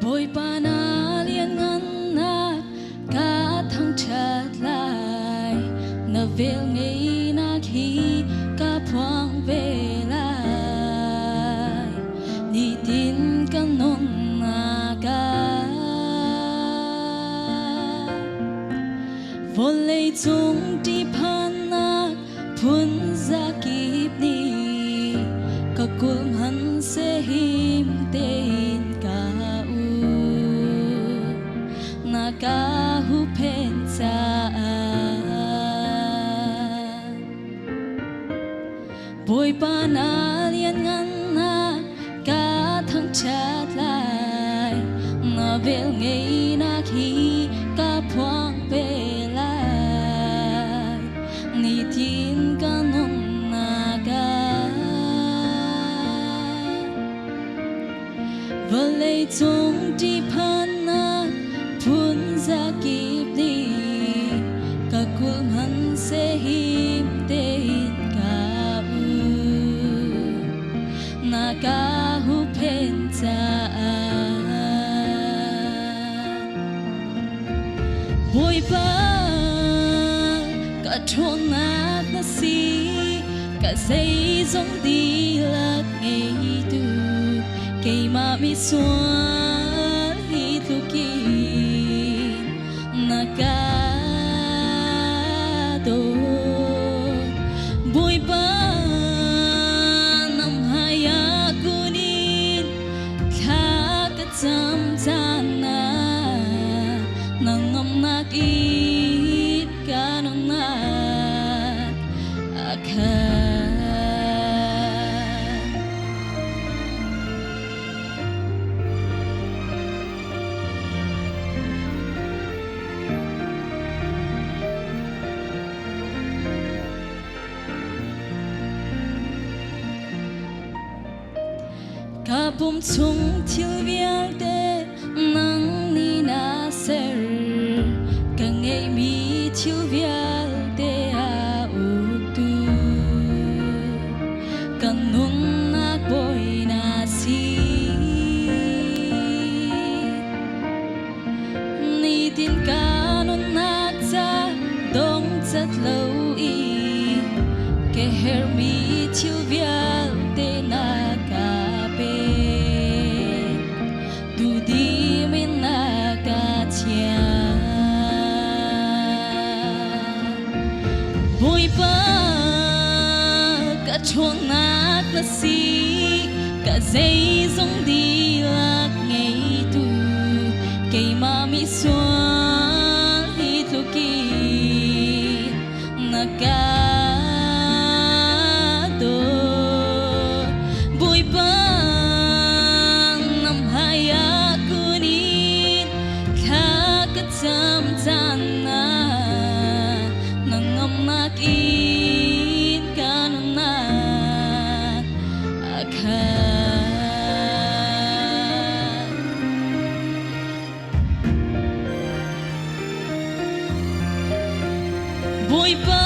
Boy panalian nganak katang chatlay na vel ngay naghi kapwang velay ni tin kanon naga volay chung di panak pun zakip ni kakulhan sehim tein nakahupensaan boy panalian nganak katang chatlay na vel ngay naghi kapwang velay ni tin kanon naga volay chung di panak pun zakip ni kakulhan sehim tein nakahupensaan boy pa katonak na si kasay zong dilak ngay tu kay mami suan hitukin nakado boy pa nam haya kunin kakatsamtana nangam nakit kanonak akan kapum chung tilvial de nang ni naser kangay mi tilvial de autu kanun nakboy nasi ni tin kanun naksa dong zatlo i ke her mi tilvial de naka boy pa katonak na si kasay zong dilak ngay tu kay mami suan hitukin nakado boy pa nam haya kunin kakatsamtana nakin kanonak akan boy pa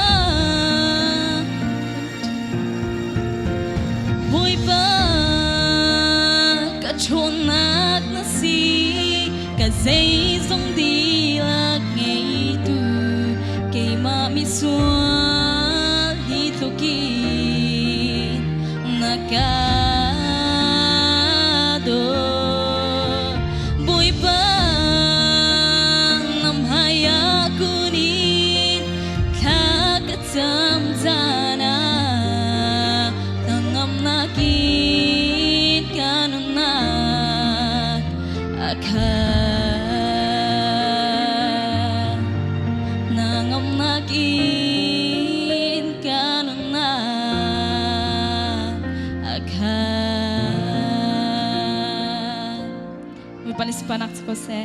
katonak na si kasay zong dilak ngay tu kay mami suan hitukin nakado boy pa nam haya kunin kakatsamtana nangam nakin kanonak akan nangam nakin kanonak akan. May panis panak sa kose.